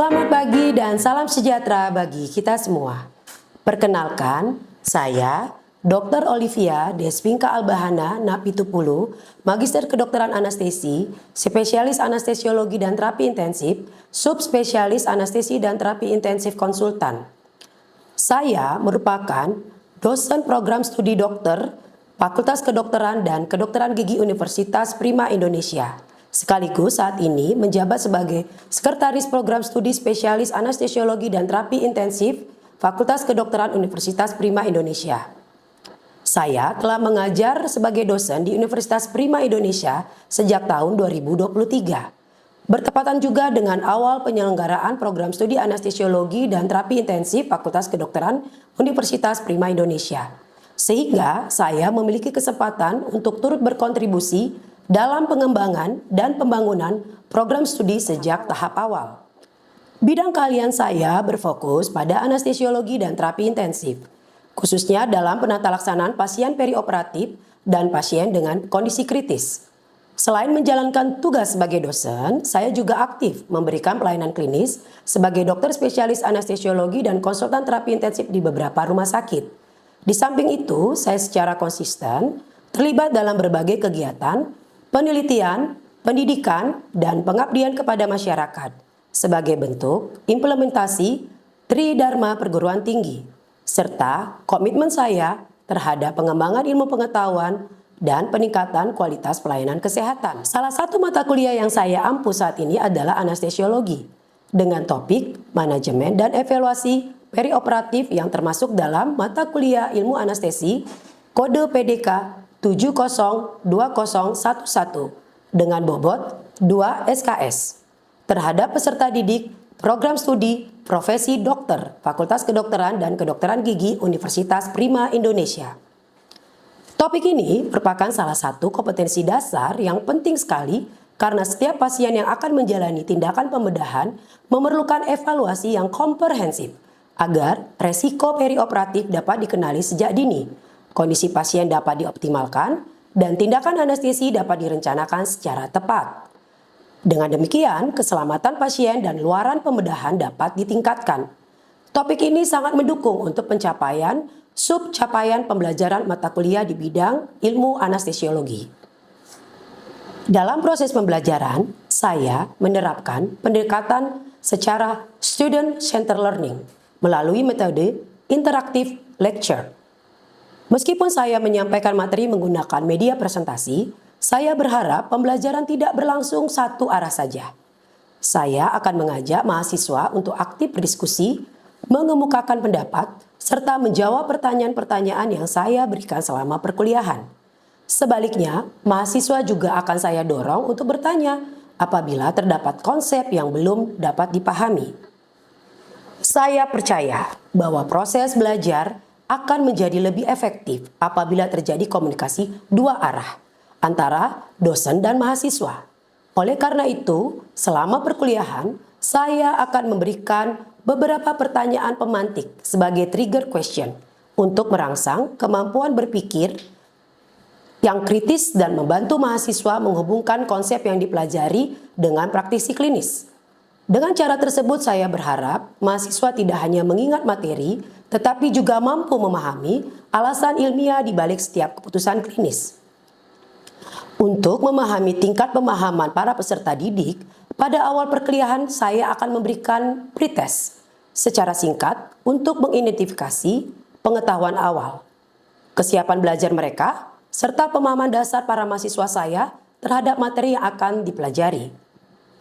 Selamat pagi dan salam sejahtera bagi kita semua. Perkenalkan, saya Dr. Olivia Despinka Albahana Napitupulu, Magister Kedokteran Anestesi, Spesialis Anestesiologi dan Terapi Intensif, Subspesialis Anestesi dan Terapi Intensif Konsultan. Saya merupakan dosen program studi dokter, Fakultas Kedokteran dan Kedokteran Gigi Universitas Prima Indonesia. Sekaligus saat ini menjabat sebagai Sekretaris Program Studi Spesialis Anestesiologi dan Terapi Intensif Fakultas Kedokteran Universitas Prima Indonesia. Saya telah mengajar sebagai dosen di Universitas Prima Indonesia sejak tahun 2023. Bertepatan juga dengan awal penyelenggaraan program studi anestesiologi dan terapi intensif Fakultas Kedokteran Universitas Prima Indonesia. Sehingga saya memiliki kesempatan untuk turut berkontribusi dalam pengembangan dan pembangunan program studi sejak tahap awal. Bidang keahlian saya berfokus pada anestesiologi dan terapi intensif, khususnya dalam penata laksanaan pasien perioperatif dan pasien dengan kondisi kritis. Selain menjalankan tugas sebagai dosen, saya juga aktif memberikan pelayanan klinis sebagai dokter spesialis anestesiologi dan konsultan terapi intensif di beberapa rumah sakit. Di samping itu, saya secara konsisten terlibat dalam berbagai kegiatan penelitian, pendidikan, dan pengabdian kepada masyarakat sebagai bentuk implementasi Tridharma Perguruan Tinggi, serta komitmen saya terhadap pengembangan ilmu pengetahuan dan peningkatan kualitas pelayanan kesehatan. Salah satu mata kuliah yang saya ampu saat ini adalah anestesiologi, dengan topik manajemen dan evaluasi perioperatif yang termasuk dalam mata kuliah ilmu anestesi kode PDK 702011 dengan bobot 2 SKS terhadap peserta didik program studi profesi dokter Fakultas Kedokteran dan Kedokteran Gigi Universitas Prima Indonesia. Topik ini merupakan salah satu kompetensi dasar yang penting sekali karena setiap pasien yang akan menjalani tindakan pembedahan memerlukan evaluasi yang komprehensif agar resiko perioperatif dapat dikenali sejak dini, kondisi pasien dapat dioptimalkan, dan tindakan anestesi dapat direncanakan secara tepat. Dengan demikian, keselamatan pasien dan luaran pembedahan dapat ditingkatkan. Topik ini sangat mendukung untuk pencapaian subcapaian pembelajaran mata kuliah di bidang ilmu anestesiologi. Dalam proses pembelajaran, saya menerapkan pendekatan secara student-centered learning melalui metode interaktif lecture. Meskipun saya menyampaikan materi menggunakan media presentasi, saya berharap pembelajaran tidak berlangsung satu arah saja. Saya akan mengajak mahasiswa untuk aktif berdiskusi, mengemukakan pendapat, serta menjawab pertanyaan-pertanyaan yang saya berikan selama perkuliahan. Sebaliknya, mahasiswa juga akan saya dorong untuk bertanya apabila terdapat konsep yang belum dapat dipahami. Saya percaya bahwa proses belajar akan menjadi lebih efektif apabila terjadi komunikasi dua arah antara dosen dan mahasiswa. Oleh karena itu, selama perkuliahan, saya akan memberikan beberapa pertanyaan pemantik sebagai trigger question untuk merangsang kemampuan berpikir yang kritis dan membantu mahasiswa menghubungkan konsep yang dipelajari dengan praktisi klinis. Dengan cara tersebut saya berharap mahasiswa tidak hanya mengingat materi, tetapi juga mampu memahami alasan ilmiah di balik setiap keputusan klinis. Untuk memahami tingkat pemahaman para peserta didik, pada awal perkuliahan saya akan memberikan pretest secara singkat untuk mengidentifikasi pengetahuan awal, kesiapan belajar mereka, serta pemahaman dasar para mahasiswa saya terhadap materi yang akan dipelajari.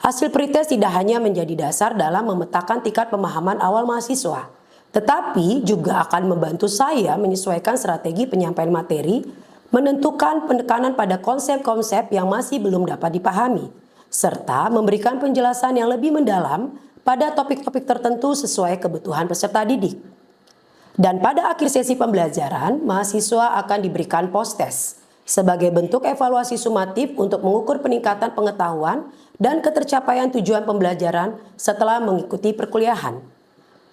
Hasil pretest tidak hanya menjadi dasar dalam memetakan tingkat pemahaman awal mahasiswa, tetapi juga akan membantu saya menyesuaikan strategi penyampaian materi, menentukan penekanan pada konsep-konsep yang masih belum dapat dipahami, serta memberikan penjelasan yang lebih mendalam pada topik-topik tertentu sesuai kebutuhan peserta didik. Dan pada akhir sesi pembelajaran, mahasiswa akan diberikan post-test sebagai bentuk evaluasi sumatif untuk mengukur peningkatan pengetahuan dan ketercapaian tujuan pembelajaran setelah mengikuti perkuliahan.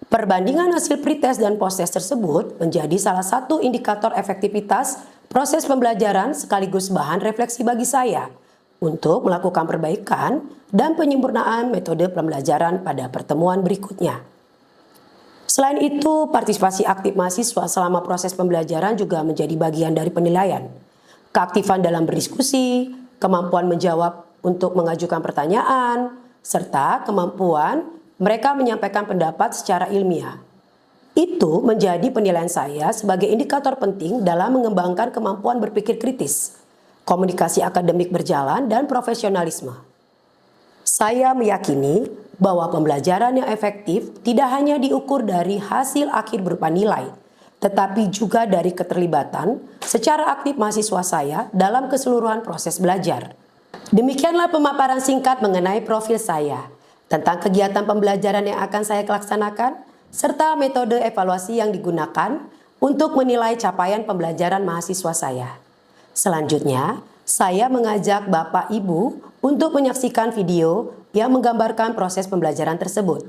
Perbandingan hasil pretest dan post-test tersebut menjadi salah satu indikator efektivitas proses pembelajaran sekaligus bahan refleksi bagi saya untuk melakukan perbaikan dan penyempurnaan metode pembelajaran pada pertemuan berikutnya. Selain itu, partisipasi aktif mahasiswa selama proses pembelajaran juga menjadi bagian dari penilaian. Keaktifan dalam berdiskusi, kemampuan menjawab untuk mengajukan pertanyaan, serta kemampuan mereka menyampaikan pendapat secara ilmiah. Itu menjadi penilaian saya sebagai indikator penting dalam mengembangkan kemampuan berpikir kritis, komunikasi akademik berjalan, dan profesionalisme. Saya meyakini bahwa pembelajaran yang efektif tidak hanya diukur dari hasil akhir berupa nilai, tetapi juga dari keterlibatan secara aktif mahasiswa saya dalam keseluruhan proses belajar. Demikianlah pemaparan singkat mengenai profil saya, tentang kegiatan pembelajaran yang akan saya laksanakan, serta metode evaluasi yang digunakan untuk menilai capaian pembelajaran mahasiswa saya. Selanjutnya, saya mengajak Bapak Ibu untuk menyaksikan video yang menggambarkan proses pembelajaran tersebut.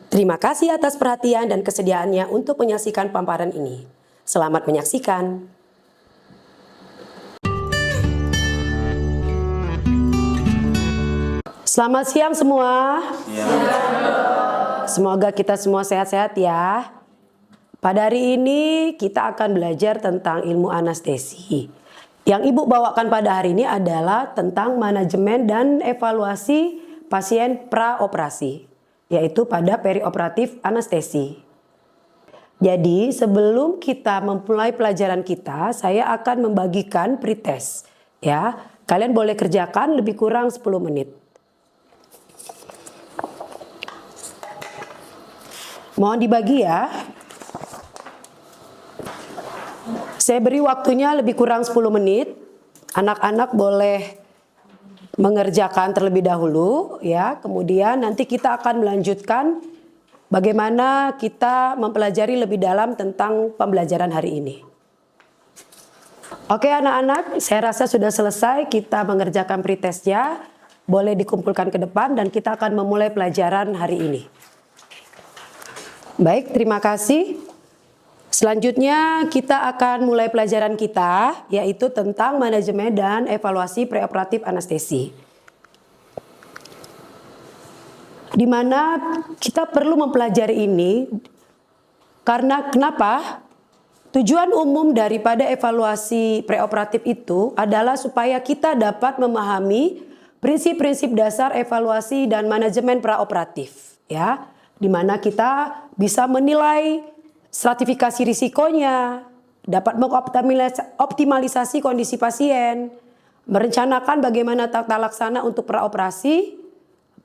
Terima kasih atas perhatian dan kesediaannya untuk menyaksikan paparan ini. Selamat menyaksikan. Selamat siang semua. Semoga kita semua sehat-sehat ya. Pada hari ini kita akan belajar tentang ilmu anestesi. Yang Ibu bawakan pada hari ini adalah tentang manajemen dan evaluasi pasien praoperasi, yaitu pada perioperatif anestesi. Jadi sebelum kita memulai pelajaran kita, saya akan membagikan pretest. Ya, kalian boleh kerjakan lebih kurang 10 menit. Mohon dibagi ya. Saya beri waktunya lebih kurang 10 menit. Anak-anak boleh mengerjakan terlebih dahulu ya. Kemudian nanti kita akan melanjutkan bagaimana kita mempelajari lebih dalam tentang pembelajaran hari ini. Oke anak-anak, saya rasa sudah selesai kita mengerjakan pretestnya. Boleh dikumpulkan ke depan dan kita akan memulai pelajaran hari ini. Baik, terima kasih. Selanjutnya kita akan mulai pelajaran kita, yaitu tentang manajemen dan evaluasi preoperatif anestesi. Di mana kita perlu mempelajari ini karena kenapa? Tujuan umum daripada evaluasi preoperatif itu adalah supaya kita dapat memahami prinsip-prinsip dasar evaluasi dan manajemen praoperatif, ya. Di mana kita bisa menilai stratifikasi risikonya, dapat mengoptimalisasi kondisi pasien, merencanakan bagaimana tata laksana untuk praoperasi,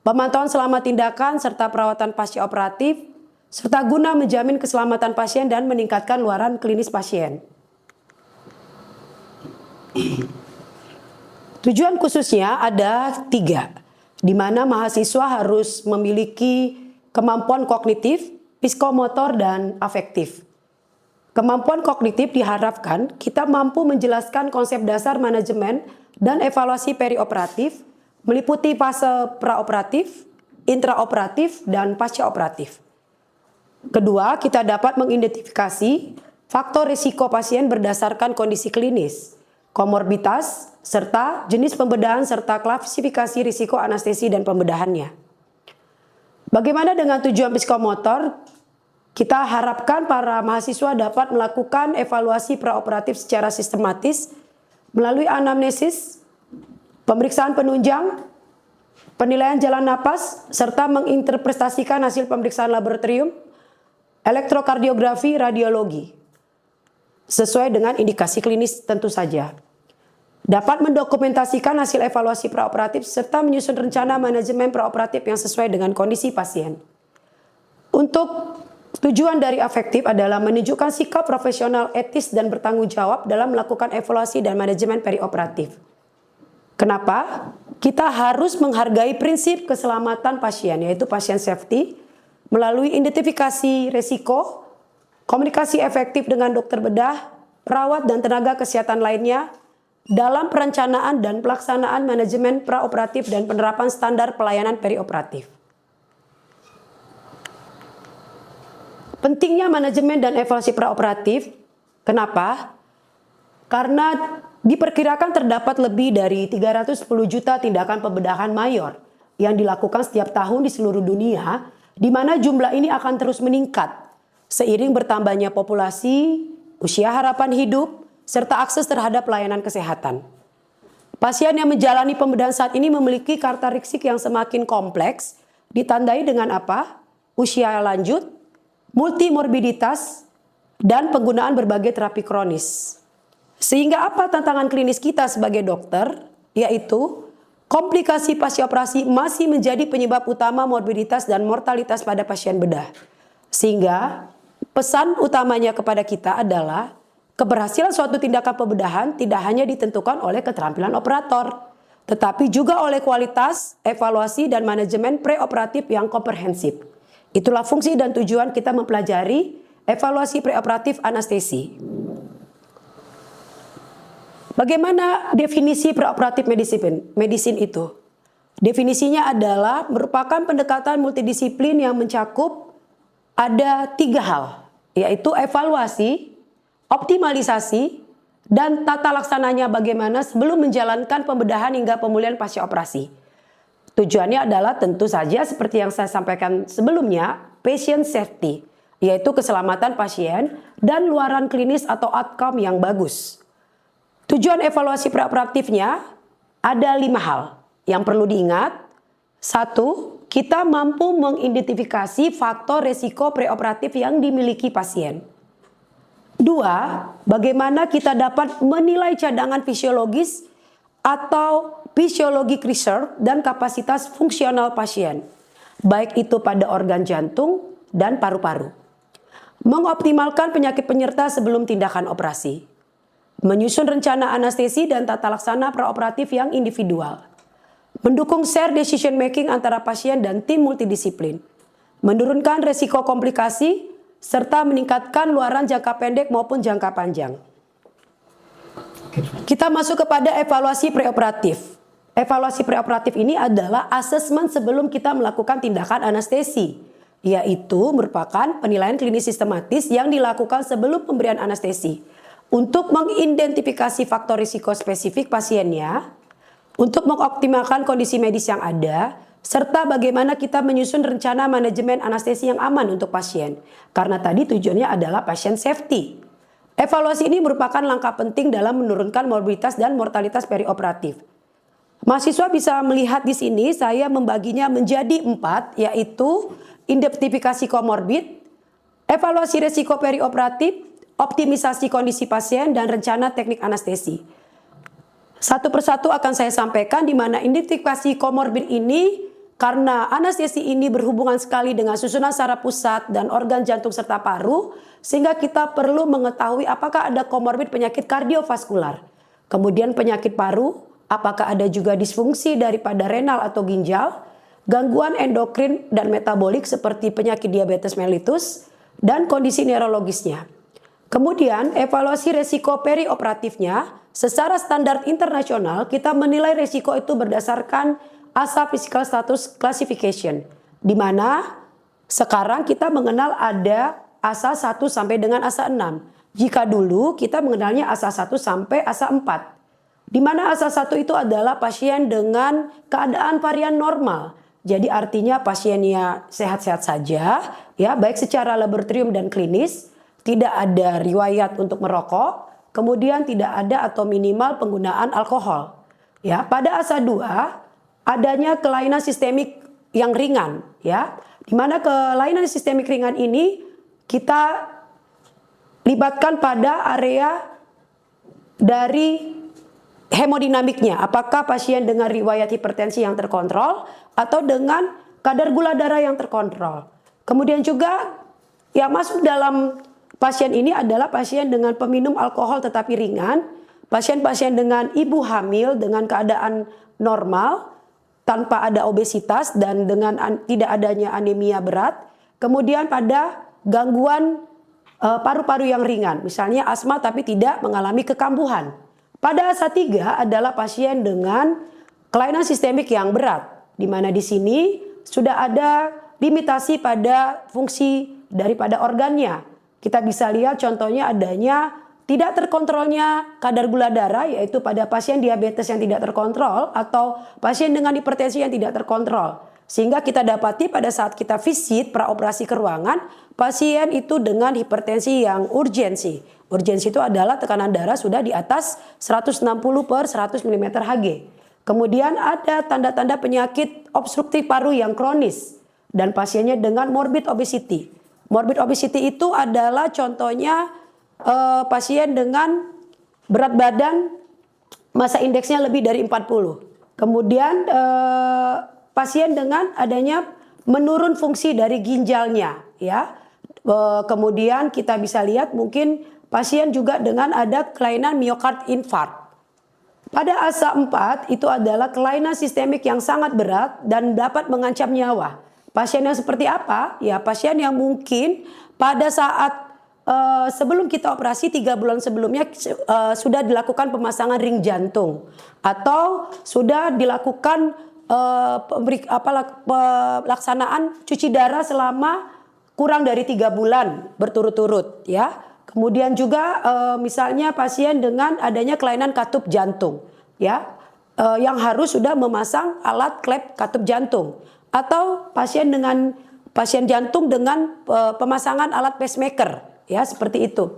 pemantauan selama tindakan serta perawatan pasca operatif, serta guna menjamin keselamatan pasien dan meningkatkan luaran klinis pasien. Tujuan khususnya ada 3, di mana mahasiswa harus memiliki kemampuan kognitif, psikomotor, dan afektif. Kemampuan kognitif diharapkan kita mampu menjelaskan konsep dasar manajemen dan evaluasi perioperatif, meliputi fase praoperatif, intraoperatif, dan pascaoperatif. Kedua, kita dapat mengidentifikasi faktor risiko pasien berdasarkan kondisi klinis, komorbiditas, serta jenis pembedahan serta klasifikasi risiko anestesi dan pembedahannya. Bagaimana dengan tujuan psikomotor? Kita harapkan para mahasiswa dapat melakukan evaluasi praoperatif secara sistematis melalui anamnesis, pemeriksaan penunjang, penilaian jalan napas, serta menginterpretasikan hasil pemeriksaan laboratorium, elektrokardiografi, radiologi, sesuai dengan indikasi klinis tentu saja. Dapat mendokumentasikan hasil evaluasi praoperatif serta menyusun rencana manajemen praoperatif yang sesuai dengan kondisi pasien. Untuk tujuan dari afektif adalah menunjukkan sikap profesional, etis, dan bertanggung jawab dalam melakukan evaluasi dan manajemen perioperatif. Kenapa? Kita harus menghargai prinsip keselamatan pasien, yaitu pasien safety, melalui identifikasi risiko, komunikasi efektif dengan dokter bedah, perawat, dan tenaga kesehatan lainnya, dalam perencanaan dan pelaksanaan manajemen praoperatif dan penerapan standar pelayanan perioperatif. Pentingnya manajemen dan evaluasi praoperatif, kenapa? Karena Diperkirakan terdapat lebih dari 310 juta tindakan pembedahan mayor yang dilakukan setiap tahun di seluruh dunia, di mana jumlah ini akan terus meningkat seiring bertambahnya populasi, usia harapan hidup, serta akses terhadap pelayanan kesehatan. Pasien yang menjalani pembedahan saat ini memiliki karakteristik yang semakin kompleks, ditandai dengan apa? Usia lanjut, multimorbiditas, dan penggunaan berbagai terapi kronis. Sehingga apa tantangan klinis kita sebagai dokter? Yaitu komplikasi pasca operasi masih menjadi penyebab utama morbiditas dan mortalitas pada pasien bedah. Sehingga pesan utamanya kepada kita adalah keberhasilan suatu tindakan pembedahan tidak hanya ditentukan oleh keterampilan operator, tetapi juga oleh kualitas, evaluasi, dan manajemen preoperatif yang komprehensif. Itulah fungsi dan tujuan kita mempelajari evaluasi preoperatif anestesi. Bagaimana definisi preoperatif medicine itu? Definisinya adalah merupakan pendekatan multidisiplin yang mencakup ada 3 hal, yaitu evaluasi, optimalisasi, dan tata laksananya bagaimana sebelum menjalankan pembedahan hingga pemulihan pasca operasi. Tujuannya adalah tentu saja seperti yang saya sampaikan sebelumnya, patient safety, yaitu keselamatan pasien dan luaran klinis atau outcome yang bagus. Tujuan evaluasi preoperatifnya ada 5 hal yang perlu diingat. 1, kita mampu mengidentifikasi faktor resiko preoperatif yang dimiliki pasien. 2, bagaimana kita dapat menilai cadangan fisiologis atau physiologic reserve dan kapasitas fungsional pasien, baik itu pada organ jantung dan paru-paru. Mengoptimalkan penyakit penyerta sebelum tindakan operasi. Menyusun rencana anestesi dan tata laksana preoperatif yang individual. Mendukung share decision making antara pasien dan tim multidisiplin. Menurunkan resiko komplikasi serta meningkatkan luaran jangka pendek maupun jangka panjang. Kita masuk kepada evaluasi preoperatif. Evaluasi preoperatif ini adalah asesmen sebelum kita melakukan tindakan anestesi, yaitu merupakan penilaian klinis sistematis yang dilakukan sebelum pemberian anestesi untuk mengidentifikasi faktor risiko spesifik pasiennya, untuk mengoptimalkan kondisi medis yang ada, serta bagaimana kita menyusun rencana manajemen anestesi yang aman untuk pasien. Karena tadi tujuannya adalah patient safety. Evaluasi ini merupakan langkah penting dalam menurunkan morbiditas dan mortalitas perioperatif. Mahasiswa bisa melihat di sini saya membaginya menjadi 4, yaitu identifikasi komorbid, evaluasi risiko perioperatif, optimisasi kondisi pasien, dan rencana teknik anestesi. Satu persatu akan saya sampaikan di mana identifikasi komorbid ini karena anestesi ini berhubungan sekali dengan susunan saraf pusat dan organ jantung serta paru, sehingga kita perlu mengetahui apakah ada komorbid penyakit kardiovaskular. Kemudian penyakit paru, apakah ada juga disfungsi daripada renal atau ginjal, gangguan endokrin dan metabolik seperti penyakit diabetes mellitus, dan kondisi neurologisnya. Kemudian evaluasi resiko perioperatifnya secara standar internasional kita menilai resiko itu berdasarkan ASA Physical Status Classification, di mana sekarang kita mengenal ada ASA 1 sampai dengan ASA 6. Jika dulu kita mengenalnya ASA 1 sampai ASA 4. Di mana ASA 1 itu adalah pasien dengan keadaan varian normal. Jadi artinya pasiennya sehat-sehat saja, ya, baik secara laboratorium dan klinis. Tidak ada riwayat untuk merokok, kemudian tidak ada atau minimal penggunaan alkohol. Ya, pada ASA 2 adanya kelainan sistemik yang ringan, ya. Di mana kelainan sistemik ringan ini kita libatkan pada area dari hemodinamiknya. Apakah pasien dengan riwayat hipertensi yang terkontrol atau dengan kadar gula darah yang terkontrol. Kemudian juga yang masuk dalam pasien ini adalah pasien dengan peminum alkohol tetapi ringan, pasien-pasien dengan ibu hamil dengan keadaan normal, tanpa ada obesitas dan dengan tidak adanya anemia berat, kemudian pada gangguan paru-paru yang ringan, misalnya asma tapi tidak mengalami kekambuhan. Pada ASA 3 adalah pasien dengan kelainan sistemik yang berat, di mana di sini sudah ada limitasi pada fungsi daripada organnya. Kita bisa lihat contohnya adanya tidak terkontrolnya kadar gula darah, yaitu pada pasien diabetes yang tidak terkontrol atau pasien dengan hipertensi yang tidak terkontrol. Sehingga kita dapati pada saat kita visit praoperasi ke ruangan, pasien itu dengan hipertensi yang urgensi. Urgensi itu adalah tekanan darah sudah di atas 160/100 mm Hg. Kemudian ada tanda-tanda penyakit obstruktif paru yang kronis dan pasiennya dengan morbid obesity. Morbid obesity itu adalah contohnya pasien dengan berat badan massa indeksnya lebih dari 40. Kemudian pasien dengan adanya menurun fungsi dari ginjalnya, ya. Kemudian kita bisa lihat mungkin pasien juga dengan ada kelainan miokard infarct. Pada asa 4 itu adalah kelainan sistemik yang sangat berat dan dapat mengancam nyawa. Pasien yang seperti apa? Ya, pasien yang mungkin pada saat sebelum kita operasi 3 bulan sebelumnya sudah dilakukan pemasangan ring jantung atau sudah dilakukan pelaksanaan cuci darah selama kurang dari 3 bulan berturut-turut, ya. Kemudian juga misalnya pasien dengan adanya kelainan katup jantung, ya, yang harus sudah memasang alat klep katup jantung, atau pasien jantung dengan pemasangan alat pacemaker, ya, seperti itu.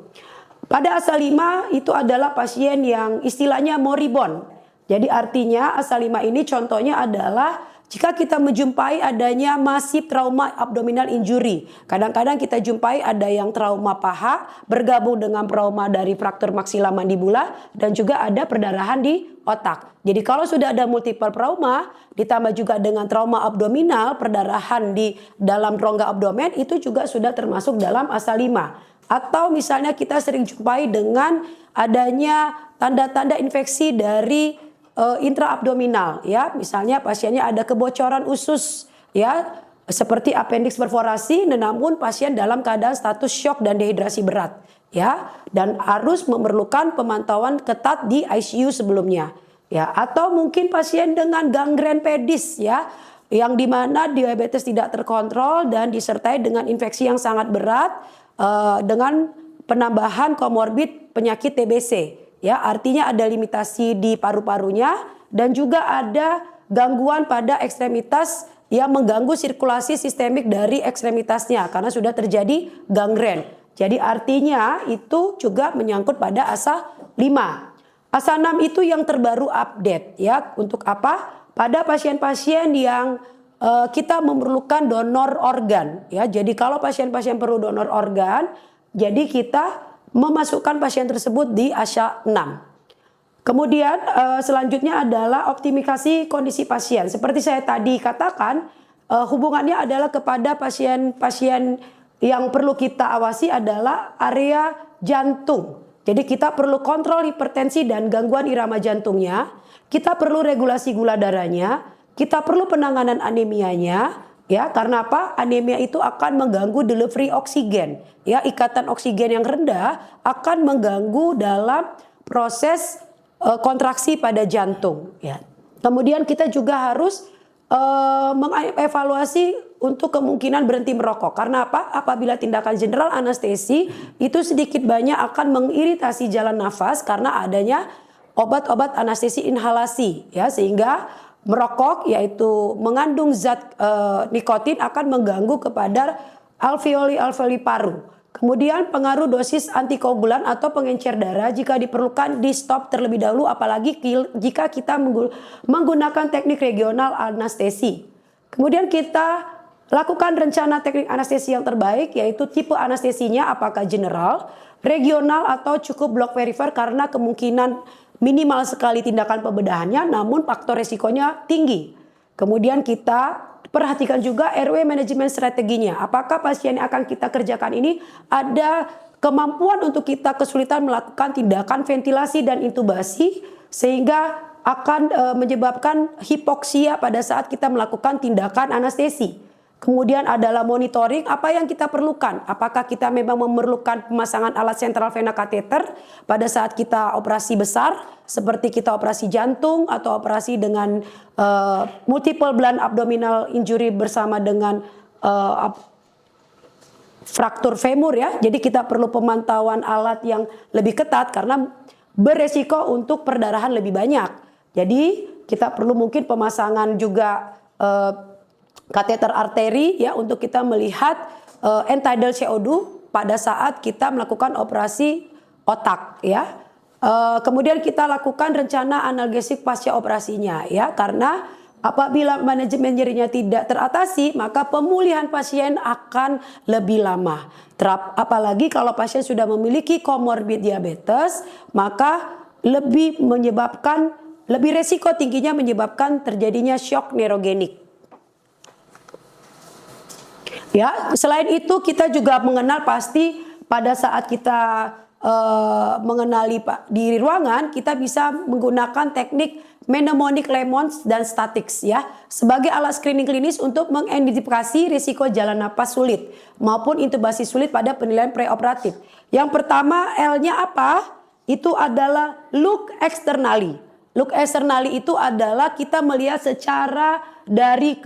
Pada asa 5 itu adalah pasien yang istilahnya moribund. Jadi artinya asa 5 ini contohnya adalah jika kita menjumpai adanya masif trauma abdominal injury. Kadang-kadang kita jumpai ada yang trauma paha bergabung dengan trauma dari fraktur maksila mandibula dan juga ada perdarahan di otak. Jadi kalau sudah ada multiple trauma ditambah juga dengan trauma abdominal, perdarahan di dalam rongga abdomen, itu juga sudah termasuk dalam asa 5. Atau misalnya kita sering jumpai dengan adanya tanda-tanda infeksi dari intraabdominal, ya, misalnya pasiennya ada kebocoran usus, ya, seperti appendix perforasi, namun pasien dalam keadaan status shock dan dehidrasi berat, ya, dan harus memerlukan pemantauan ketat di ICU sebelumnya, ya, atau mungkin pasien dengan gangren pedis, ya, yang dimana diabetes tidak terkontrol dan disertai dengan infeksi yang sangat berat dengan penambahan komorbid penyakit TBC. Ya, artinya ada limitasi di paru-parunya dan juga ada gangguan pada ekstremitas yang mengganggu sirkulasi sistemik dari ekstremitasnya karena sudah terjadi gangren. Jadi artinya itu juga menyangkut pada asa 5. Asa 6 itu yang terbaru update, ya. Untuk apa? Pada pasien-pasien yang kita memerlukan donor organ, ya. Jadi kalau pasien-pasien perlu donor organ, jadi kita memasukkan pasien tersebut di asa 6. Kemudian selanjutnya adalah optimalisasi kondisi pasien. Seperti saya tadi katakan, hubungannya adalah kepada pasien-pasien yang perlu kita awasi adalah area jantung. Jadi kita perlu kontrol hipertensi dan gangguan irama jantungnya. Kita perlu regulasi gula darahnya. Kita perlu penanganan anemianya. Ya, karena apa? Anemia itu akan mengganggu delivery oksigen. Ya, ikatan oksigen yang rendah akan mengganggu dalam proses kontraksi pada jantung. Ya. Kemudian kita juga harus mengevaluasi untuk kemungkinan berhenti merokok. Karena apa? Apabila tindakan general anestesi itu sedikit banyak akan mengiritasi jalan nafas karena adanya obat-obat anestesi inhalasi. Ya, sehingga merokok yaitu mengandung zat nikotin akan mengganggu kepada alveoli paru. Kemudian pengaruh dosis antikoagulan atau pengencer darah jika diperlukan di stop terlebih dahulu apalagi jika kita menggunakan teknik regional anestesi. Kemudian kita lakukan rencana teknik anestesi yang terbaik yaitu tipe anestesinya apakah general, regional atau cukup block peripher karena kemungkinan minimal sekali tindakan pembedahannya namun faktor resikonya tinggi. Kemudian kita perhatikan juga airway manajemen strateginya. Apakah pasien yang akan kita kerjakan ini ada kemampuan untuk kita kesulitan melakukan tindakan ventilasi dan intubasi sehingga akan menyebabkan hipoksia pada saat kita melakukan tindakan anestesi. Kemudian adalah monitoring apa yang kita perlukan. Apakah kita memang memerlukan pemasangan alat sentral vena kateter pada saat kita operasi besar seperti kita operasi jantung atau operasi dengan multiple blunt abdominal injury bersama dengan fraktur femur ya. Jadi kita perlu pemantauan alat yang lebih ketat karena beresiko untuk perdarahan lebih banyak. Jadi kita perlu mungkin pemasangan juga kateter arteri ya untuk kita melihat end-tidal CO2 pada saat kita melakukan operasi otak ya. Kemudian kita lakukan rencana analgesik pasca operasinya ya, karena apabila manajemen nyerinya tidak teratasi, maka pemulihan pasien akan lebih lama. Apalagi kalau pasien sudah memiliki komorbid diabetes, maka lebih resiko tingginya menyebabkan terjadinya shock neurogenik. Ya, selain itu kita juga mengenal pasti pada saat kita mengenali di ruangan, kita bisa menggunakan teknik mnemonic lemons dan statics ya sebagai alat screening klinis untuk mengidentifikasi risiko jalan napas sulit maupun intubasi sulit pada penilaian preoperatif. Yang pertama L-nya apa? Itu adalah look externally. Look externally itu adalah kita melihat secara dari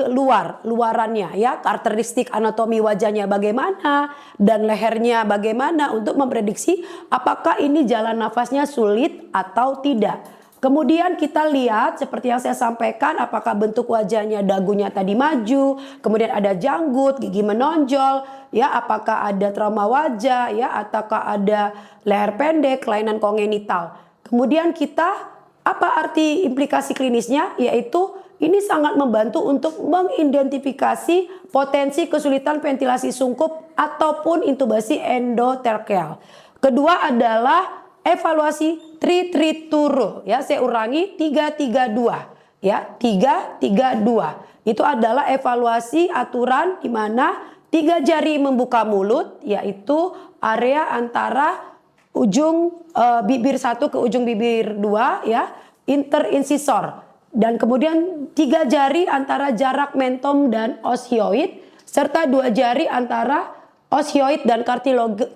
luarannya ya, karakteristik anatomi wajahnya bagaimana dan lehernya bagaimana untuk memprediksi apakah ini jalan nafasnya sulit atau tidak. Kemudian kita lihat seperti yang saya sampaikan, apakah bentuk wajahnya dagunya tadi maju, kemudian ada janggut, gigi menonjol, ya apakah ada trauma wajah, ya ataukah ada leher pendek, kelainan kongenital. Kemudian kita apa arti implikasi klinisnya? Yaitu ini sangat membantu untuk mengidentifikasi potensi kesulitan ventilasi sungkup ataupun intubasi endotracheal. Kedua adalah evaluasi 3-3-2 rule ya, saya ulangi 3-3-2 ya, 3-3-2. Itu adalah evaluasi aturan di mana 3 jari membuka mulut, yaitu area antara ujung bibir 1 ke ujung bibir 2 ya, interincisor. Dan kemudian 3 jari antara jarak mentum dan osioid, serta 2 jari antara osioid dan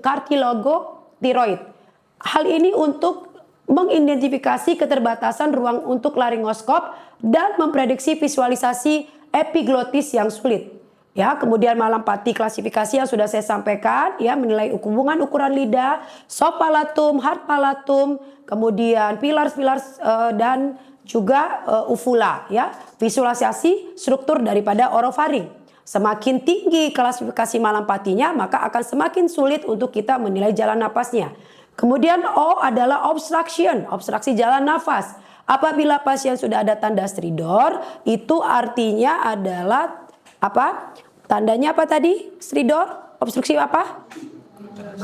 kartilogotiroid. Hal ini untuk mengidentifikasi keterbatasan ruang untuk laringoskop dan memprediksi visualisasi epiglotis yang sulit. Ya, kemudian malampati klasifikasi yang sudah saya sampaikan, ya menilai hubungan ukuran lidah, soft palatum, hard palatum, kemudian pilars dan juga uvula, ya visualisasi struktur daripada orofaring. Semakin tinggi klasifikasi malampatinya, maka akan semakin sulit untuk kita menilai jalan napasnya. Kemudian O adalah obstruction, obstruksi jalan nafas. Apabila pasien sudah ada tanda stridor, itu artinya adalah apa? Tandanya apa tadi? Stridor, obstruksi apa?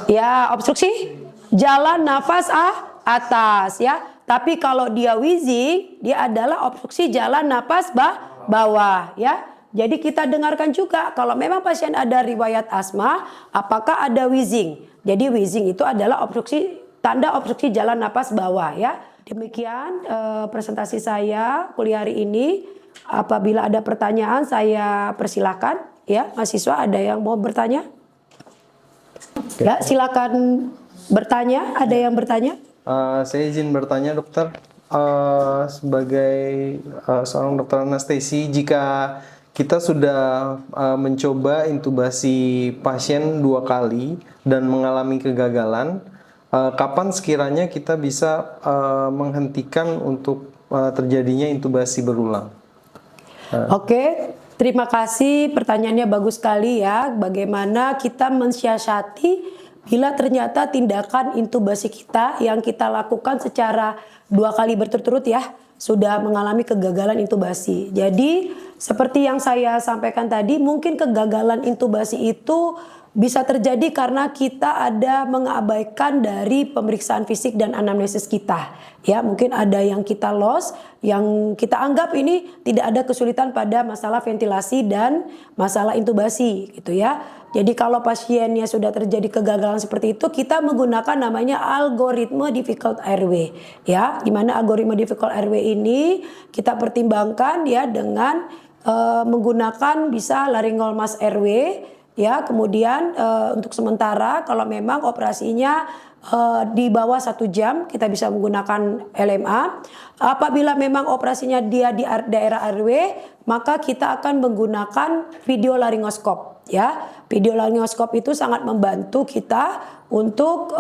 Ya, obstruksi jalan nafas atas, ya. Tapi kalau dia wheezing, dia adalah obstruksi jalan napas bawah, ya. Jadi kita dengarkan juga kalau memang pasien ada riwayat asma, apakah ada wheezing. Jadi wheezing itu adalah tanda obstruksi jalan napas bawah, ya. Demikian presentasi saya kuliah hari ini. Apabila ada pertanyaan saya persilakan, ya. Mahasiswa ada yang mau bertanya? Ya, silakan bertanya. Ada yang bertanya? Saya izin bertanya, dokter. Sebagai seorang dokter anestesi, jika kita sudah mencoba intubasi pasien 2 kali dan mengalami kegagalan, kapan sekiranya kita bisa menghentikan untuk terjadinya intubasi berulang? Oke, terima kasih. Pertanyaannya bagus sekali ya. Bagaimana kita mensiasati bila ternyata tindakan intubasi kita yang kita lakukan secara 2 kali berturut-turut ya sudah mengalami kegagalan intubasi. Jadi seperti yang saya sampaikan tadi, mungkin kegagalan intubasi itu bisa terjadi karena kita ada mengabaikan dari pemeriksaan fisik dan anamnesis kita. Ya, mungkin ada yang kita loss, yang kita anggap ini tidak ada kesulitan pada masalah ventilasi dan masalah intubasi gitu ya. Jadi kalau pasiennya sudah terjadi kegagalan seperti itu, kita menggunakan namanya algoritma difficult airway ya. Di mana algoritma difficult airway ini kita pertimbangkan ya dengan menggunakan bisa laryngeal mask airway. Ya, kemudian untuk sementara kalau memang operasinya di bawah 1 jam kita bisa menggunakan LMA. Apabila memang operasinya dia di daerah airway, maka kita akan menggunakan video laryngoskop. ya. Video laryngoskop itu sangat membantu kita untuk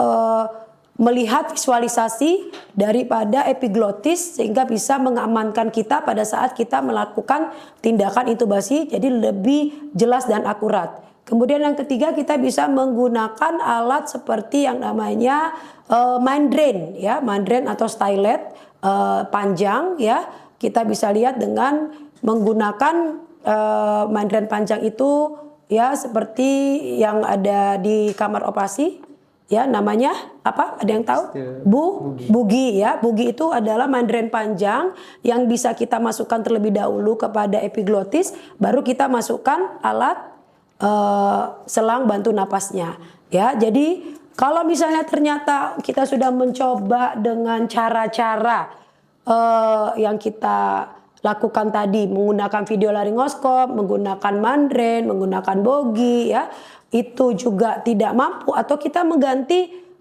melihat visualisasi daripada epiglotis sehingga bisa mengamankan kita pada saat kita melakukan tindakan intubasi, jadi lebih jelas dan akurat. Kemudian yang ketiga, kita bisa menggunakan alat seperti yang namanya membrane ya, membrane atau stylet panjang ya. Kita bisa lihat dengan menggunakan membrane panjang itu ya, seperti yang ada di kamar operasi. Ya, namanya apa? Ada yang tahu? Bugi ya. Bugi itu adalah membrane panjang yang bisa kita masukkan terlebih dahulu kepada epiglotis, baru kita masukkan alat selang bantu napasnya. Ya, jadi kalau misalnya ternyata kita sudah mencoba dengan cara-cara yang kita lakukan tadi, menggunakan video laryngoskop, menggunakan membrane, menggunakan bogi ya, itu juga tidak mampu, atau kita mengganti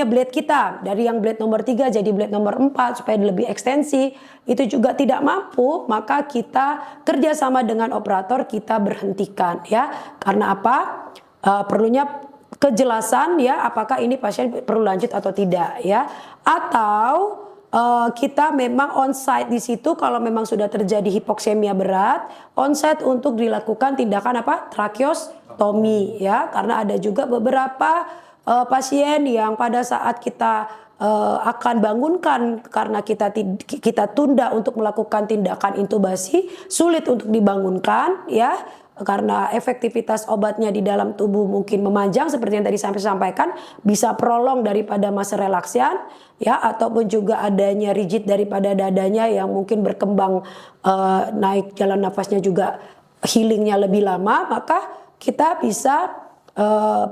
blade kita dari yang blade nomor 3 jadi blade nomor 4 supaya lebih ekstensi, itu juga tidak mampu, maka kita kerjasama dengan operator, kita berhentikan ya. Karena apa? Perlunya kejelasan ya, apakah ini pasien perlu lanjut atau tidak ya, atau kita memang onsite di situ kalau memang sudah terjadi hipoksemia berat, onsite untuk dilakukan tindakan apa? Tracheostomi ya, karena ada juga beberapa pasien yang pada saat kita akan bangunkan karena kita tunda untuk melakukan tindakan intubasi, sulit untuk dibangunkan ya, karena efektivitas obatnya di dalam tubuh mungkin memanjang seperti yang tadi saya sampaikan, bisa prolong daripada masa relaksian ya, ataupun juga adanya rigid daripada dadanya yang mungkin berkembang naik jalan nafasnya juga healingnya lebih lama, maka kita bisa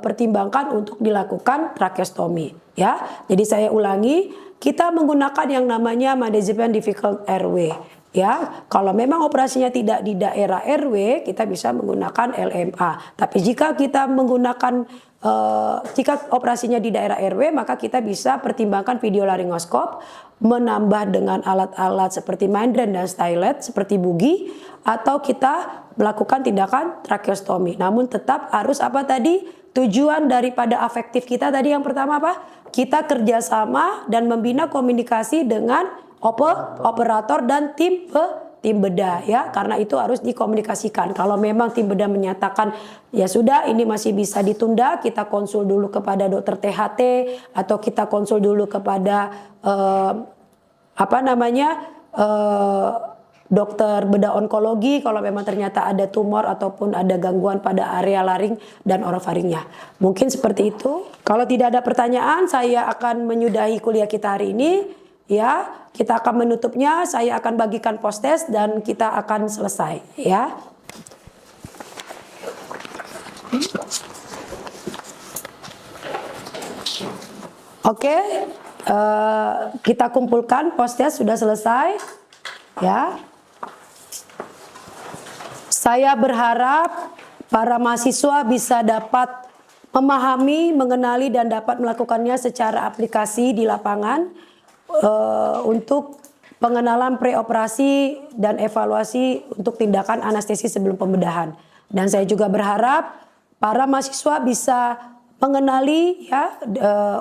pertimbangkan untuk dilakukan tracheostomi ya. Jadi saya ulangi, kita menggunakan yang namanya management difficult airway ya. Kalau memang operasinya tidak di daerah airway, kita bisa menggunakan LMA. Tapi jika kita menggunakan jika operasinya di daerah airway, maka kita bisa pertimbangkan video laryngoskop, menambah dengan alat-alat seperti membrane dan stylet seperti bugi, atau kita melakukan tindakan tracheostomi. Namun tetap harus apa tadi? Tujuan daripada afektif kita tadi yang pertama apa? Kita kerjasama dan membina komunikasi dengan operator dan tim bedah ya, karena itu harus dikomunikasikan. Kalau memang tim bedah menyatakan ya sudah ini masih bisa ditunda, kita konsul dulu kepada dokter THT atau kita konsul dulu kepada dokter bedah onkologi kalau memang ternyata ada tumor ataupun ada gangguan pada area laring dan orofaringnya. Mungkin seperti itu. Kalau tidak ada pertanyaan, saya akan menyudahi kuliah kita hari ini. Ya, kita akan menutupnya. Saya akan bagikan post test dan kita akan selesai. Ya. Oke, kita kumpulkan post test sudah selesai. Ya. Saya berharap para mahasiswa bisa dapat memahami, mengenali dan dapat melakukannya secara aplikasi di lapangan untuk pengenalan preoperasi dan evaluasi untuk tindakan anestesi sebelum pembedahan. Dan saya juga berharap para mahasiswa bisa mengenali ya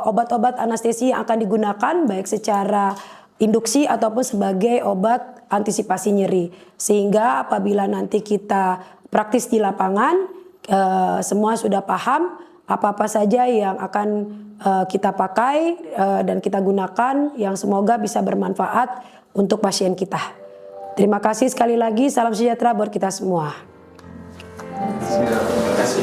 obat-obat anestesi yang akan digunakan baik secara induksi ataupun sebagai obat antisipasi nyeri, sehingga apabila nanti kita praktis di lapangan semua sudah paham apa-apa saja yang akan kita pakai dan kita gunakan, yang semoga bisa bermanfaat untuk pasien kita. Terima kasih sekali lagi, salam sejahtera buat kita semua. Terima kasih.